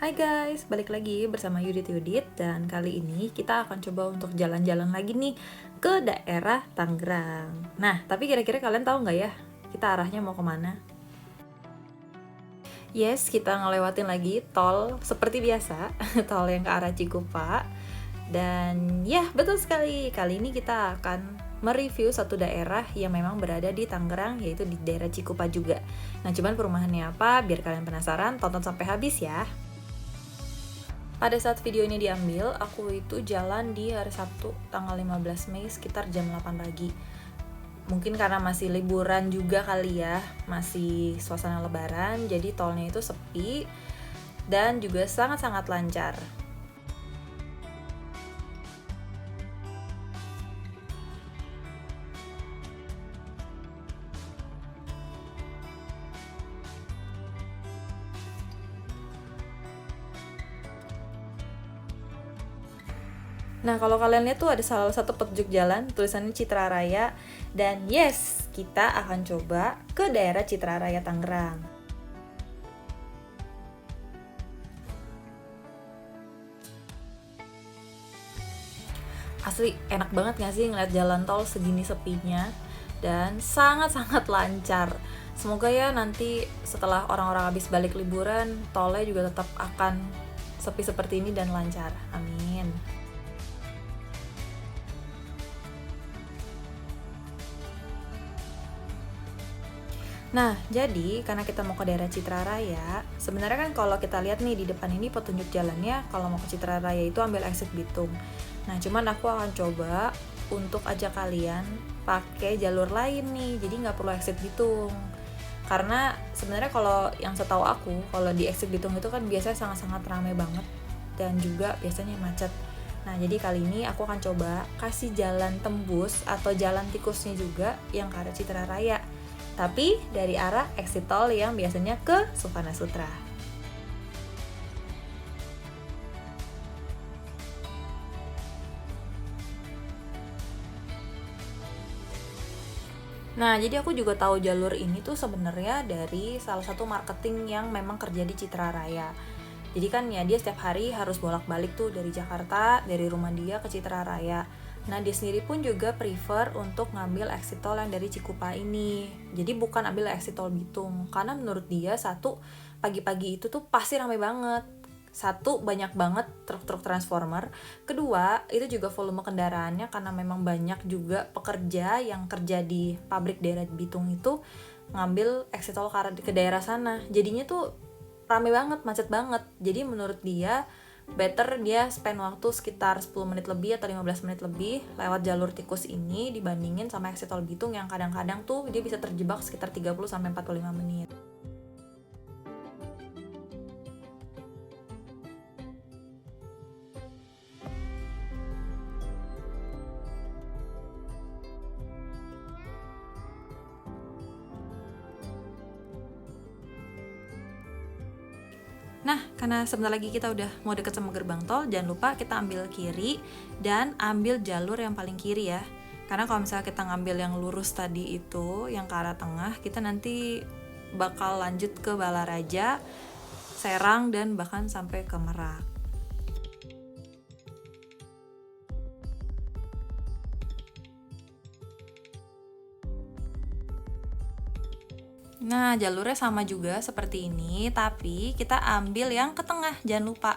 Hai guys, balik lagi bersama Yudit dan kali ini kita akan coba untuk jalan-jalan lagi nih ke daerah Tangerang. Nah, tapi kira-kira kalian tahu nggak ya kita arahnya mau kemana? Yes, kita ngelewatin lagi tol seperti biasa, tol yang ke arah Cikupa. Dan ya, betul sekali, kali ini kita akan mereview satu daerah yang memang berada di Tangerang, yaitu di daerah Cikupa juga. Nah, cuman perumahannya apa, biar kalian penasaran, tonton sampai habis ya. Pada saat video ini diambil, aku itu jalan di hari Sabtu tanggal 15 Mei sekitar jam 8 pagi. Mungkin karena masih liburan juga kali ya, masih suasana lebaran, jadi tolnya itu sepi dan juga sangat-sangat lancar. Nah, kalau kalian lihat tuh ada salah satu petunjuk jalan, tulisannya Citra Raya. Dan yes, kita akan coba ke daerah Citra Raya Tangerang. Asli, enak banget gak sih ngeliat jalan tol segini sepinya? Dan sangat-sangat lancar. Semoga ya nanti setelah orang-orang habis balik liburan, tolnya juga tetap akan sepi seperti ini dan lancar. Amin. Nah, jadi karena kita mau ke daerah Citra Raya, sebenarnya kan kalau kita lihat nih di depan ini petunjuk jalannya, kalau mau ke Citra Raya itu ambil exit Bitung. Nah, cuman aku akan coba untuk ajak kalian pakai jalur lain nih, jadi nggak perlu exit Bitung. Karena sebenarnya kalau yang setahu aku, kalau di exit Bitung itu kan biasanya sangat-sangat ramai banget dan juga biasanya macet. Nah, jadi kali ini aku akan coba kasih jalan tembus atau jalan tikusnya juga yang ke arah Citra Raya. Tapi dari arah exit tol yang biasanya ke Sukana Sutra. Nah, jadi aku juga tahu jalur ini tuh sebenarnya dari salah satu marketing yang memang kerja di Citra Raya. Jadi kan ya dia setiap hari harus bolak-balik tuh dari Jakarta, dari rumah dia ke Citra Raya. Nah, dia sendiri pun juga prefer untuk ngambil exit tol yang dari Cikupa ini. Jadi bukan ambil exit tol Bitung. Karena menurut dia, satu, pagi-pagi itu tuh pasti ramai banget. Satu, banyak banget truk-truk transformer. Kedua, itu juga volume kendaraannya karena memang banyak juga pekerja yang kerja di pabrik daerah Bitung itu ngambil exit tol ke daerah sana. Jadinya tuh ramai banget, macet banget. Jadi menurut dia better dia spend waktu sekitar 10 menit lebih atau 15 menit lebih lewat jalur tikus ini dibandingin sama exit tol Bitung yang kadang-kadang tuh dia bisa terjebak sekitar 30-45 menit. Nah, karena sebentar lagi kita udah mau deket sama gerbang tol, jangan lupa kita ambil kiri dan ambil jalur yang paling kiri ya. Karena kalau misalnya kita ngambil yang lurus tadi itu, yang ke arah tengah, kita nanti bakal lanjut ke Balaraja, Serang, dan bahkan sampai ke Merak. Nah, jalurnya sama juga seperti ini, tapi kita ambil yang ke tengah, jangan lupa.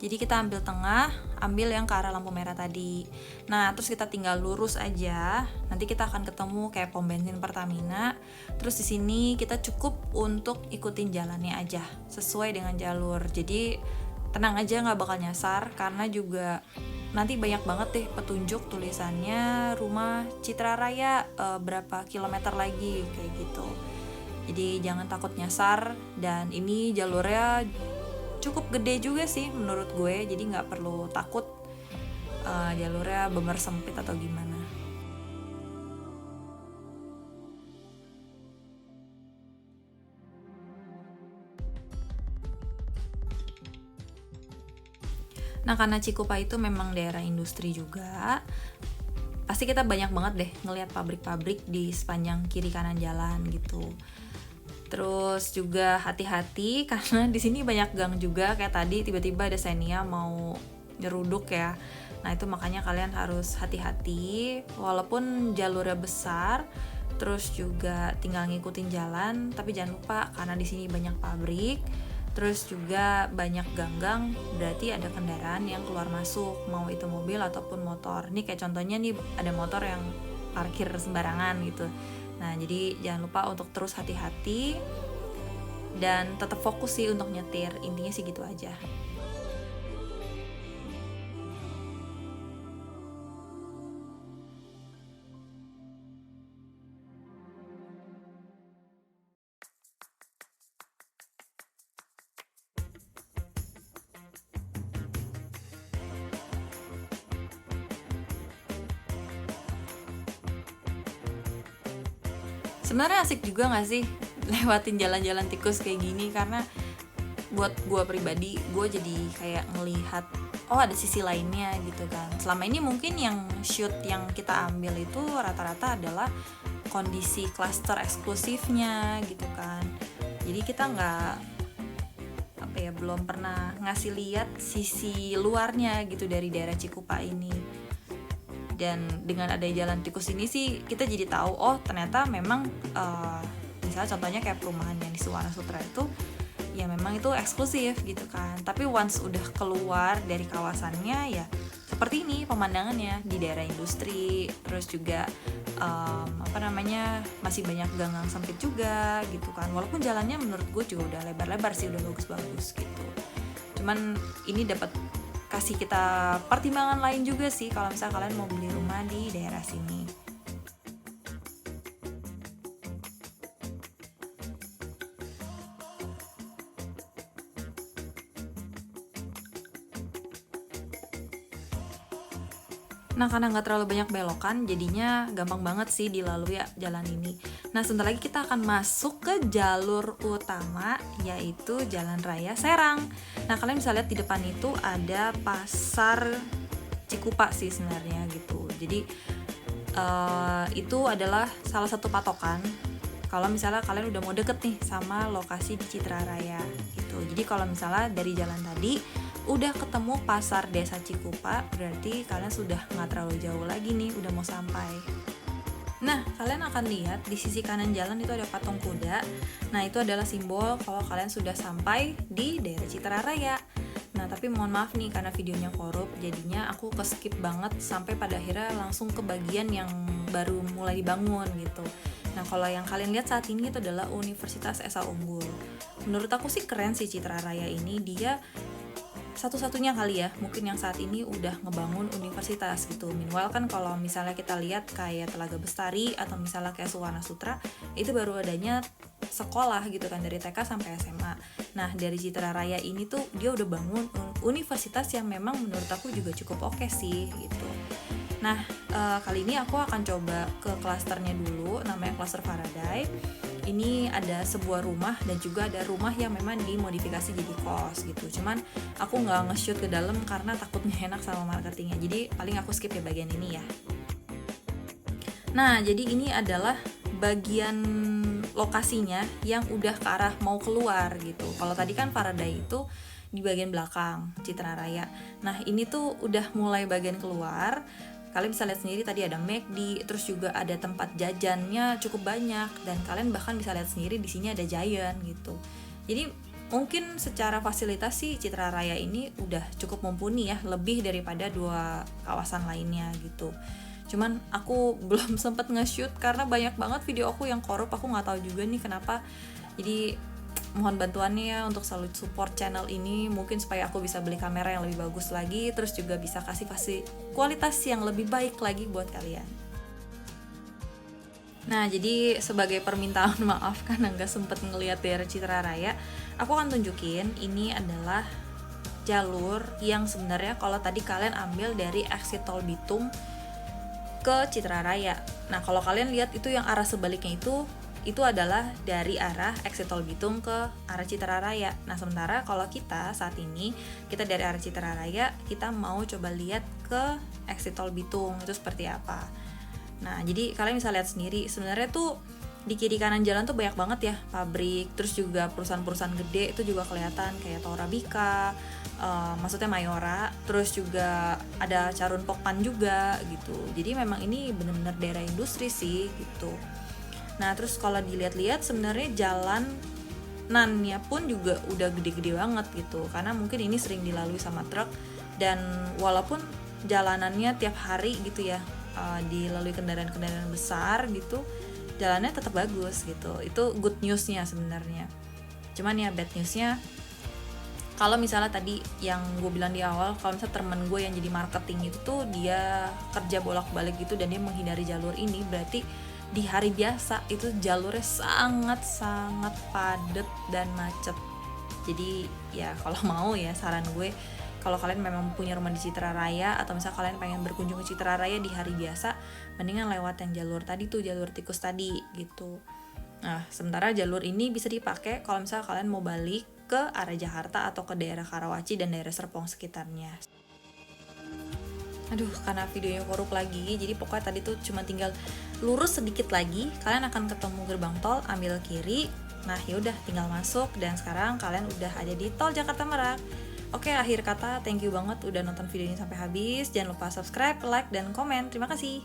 Jadi kita ambil tengah, ambil yang ke arah lampu merah tadi. Nah, terus kita tinggal lurus aja. Nanti kita akan ketemu kayak pom bensin Pertamina. Terus di sini kita cukup untuk ikutin jalannya aja, sesuai dengan jalur. Jadi tenang aja, nggak bakal nyasar, karena juga nanti banyak banget deh petunjuk tulisannya rumah Citra Raya berapa kilometer lagi kayak gitu. Jadi jangan takut nyasar, dan ini jalurnya cukup gede juga sih menurut gue, jadi nggak perlu takut jalurnya bener sempit atau gimana. Nah, karena Cikupa itu memang daerah industri juga, pasti kita banyak banget deh ngelihat pabrik-pabrik di sepanjang kiri kanan jalan gitu. Terus juga hati-hati karena di sini banyak gang juga, kayak tadi tiba-tiba ada Xenia mau nyeruduk ya. Nah itu makanya kalian harus hati-hati walaupun jalurnya besar. Terus juga tinggal ngikutin jalan, tapi jangan lupa karena di sini banyak pabrik. Terus juga banyak gang-gang, berarti ada kendaraan yang keluar masuk, mau itu mobil ataupun motor. Nih kayak contohnya nih ada motor yang parkir sembarangan gitu. Nah jadi jangan lupa untuk terus hati-hati dan tetap fokus sih untuk nyetir. Intinya sih gitu aja. Sebenarnya asik juga gak sih lewatin jalan-jalan tikus kayak gini, karena buat gue pribadi gue jadi kayak ngelihat oh ada sisi lainnya gitu kan. Selama ini mungkin yang shoot yang kita ambil itu rata-rata adalah kondisi klaster eksklusifnya gitu kan. Jadi kita nggak belum pernah ngasih lihat sisi luarnya gitu dari daerah Cikupa ini. Dan dengan ada jalan tikus ini sih kita jadi tahu oh ternyata memang misalnya contohnya kayak perumahan yang di Suwana Sutra itu ya memang itu eksklusif gitu kan. Tapi once udah keluar dari kawasannya ya seperti ini pemandangannya di daerah industri. Terus juga masih banyak gang-gang sempit juga gitu kan. Walaupun jalannya menurut gue juga udah lebar-lebar sih, udah bagus-bagus gitu. Cuman ini dapat kasih kita pertimbangan lain juga sih kalau misalnya kalian mau beli rumah di daerah sini. Nah karena nggak terlalu banyak belokan, jadinya gampang banget sih dilalui ya jalan ini. Nah sebentar lagi kita akan masuk ke jalur utama, yaitu Jalan Raya Serang. Nah kalian bisa lihat di depan itu ada pasar Cikupa sih sebenarnya gitu. Jadi itu adalah salah satu patokan kalau misalnya kalian udah mau deket nih sama lokasi di Citra Raya gitu. Jadi kalau misalnya dari jalan tadi udah ketemu pasar desa Cikupa, berarti kalian sudah nggak terlalu jauh lagi nih, udah mau sampai. Nah, kalian akan lihat di sisi kanan jalan itu ada patung kuda. Nah, itu adalah simbol kalau kalian sudah sampai di daerah Citra Raya. Nah, tapi mohon maaf nih karena videonya korup, jadinya aku skip banget sampai pada akhirnya langsung ke bagian yang baru mulai dibangun gitu. Nah, kalau yang kalian lihat saat ini itu adalah Universitas Esa Unggul. Menurut aku sih keren sih Citra Raya ini, dia satu-satunya kali ya mungkin yang saat ini udah ngebangun universitas gitu. Meanwhile kan kalau misalnya kita lihat kayak Telaga Bestari atau misalnya kayak Suwana Sutra, itu baru adanya sekolah gitu kan dari TK sampai SMA. Nah dari Citra Raya ini tuh dia udah bangun universitas yang memang menurut aku juga cukup oke sih gitu. Nah kali ini aku akan coba ke klasternya dulu, namanya klaster Faraday. Ini ada sebuah rumah dan juga ada rumah yang memang dimodifikasi jadi kos gitu. Cuman aku nggak nge-shoot ke dalam karena takutnya enak sama marketingnya. Jadi paling aku skip ya bagian ini ya. Nah, jadi ini adalah bagian lokasinya yang udah ke arah mau keluar gitu. Kalau tadi kan Faraday itu di bagian belakang Citra Raya. Nah, ini tuh udah mulai bagian keluar. Kalian bisa lihat sendiri tadi ada McD, terus juga ada tempat jajannya cukup banyak, dan kalian bahkan bisa lihat sendiri di sini ada Giant gitu. Jadi mungkin secara fasilitas sih Citra Raya ini udah cukup mumpuni ya, lebih daripada dua kawasan lainnya gitu. Cuman aku belum sempet nge-shoot karena banyak banget video aku yang korup, aku nggak tahu juga nih kenapa. Jadi mohon bantuannya ya untuk selalu support channel ini, mungkin supaya aku bisa beli kamera yang lebih bagus lagi, terus juga bisa kasih kualitas yang lebih baik lagi buat kalian. Nah jadi sebagai permintaan maaf karena nggak sempet ngeliat daerah Citra Raya, aku akan tunjukin ini adalah jalur yang sebenarnya kalau tadi kalian ambil dari exit tol Bitung ke Citra Raya. Nah kalau kalian lihat itu yang arah sebaliknya itu adalah dari arah exit tol Bitung ke arah Citra Raya. Nah sementara kalau kita saat ini, kita dari arah Citra Raya, kita mau coba lihat ke exit tol Bitung itu seperti apa. Nah jadi kalian bisa lihat sendiri sebenarnya tuh di kiri kanan jalan tuh banyak banget ya pabrik, terus juga perusahaan-perusahaan gede itu juga kelihatan kayak Torabika, maksudnya Mayora, terus juga ada Carun Pokpan juga gitu. Jadi memang ini benar-benar daerah industri sih gitu. Nah terus kalau dilihat-lihat sebenarnya jalanannya pun juga udah gede-gede banget gitu, karena mungkin ini sering dilalui sama truk, dan walaupun jalanannya tiap hari gitu ya dilalui kendaraan-kendaraan besar gitu, jalannya tetap bagus gitu. Itu good newsnya sebenarnya. Cuman ya bad newsnya, kalau misalnya tadi yang gue bilang di awal, kalau misalnya temen gue yang jadi marketing itu tuh dia kerja bolak-balik gitu dan dia menghindari jalur ini, berarti di hari biasa itu jalurnya sangat-sangat padat dan macet. Jadi ya kalau mau ya, saran gue, kalau kalian memang punya rumah di Citra Raya atau misalnya kalian pengen berkunjung ke Citra Raya di hari biasa, mendingan lewat yang jalur tadi tuh, jalur tikus tadi gitu. Nah, sementara jalur ini bisa dipakai kalau misalnya kalian mau balik ke arah Jakarta atau ke daerah Karawaci dan daerah Serpong sekitarnya. Aduh, karena videonya korup lagi, jadi pokoknya tadi tuh cuma tinggal lurus sedikit lagi, kalian akan ketemu gerbang tol, ambil kiri. Nah, yaudah tinggal masuk, dan sekarang kalian udah ada di tol Jakarta Merak. Oke, akhir kata, thank you banget udah nonton video ini sampai habis. Jangan lupa subscribe, like, dan komen. Terima kasih.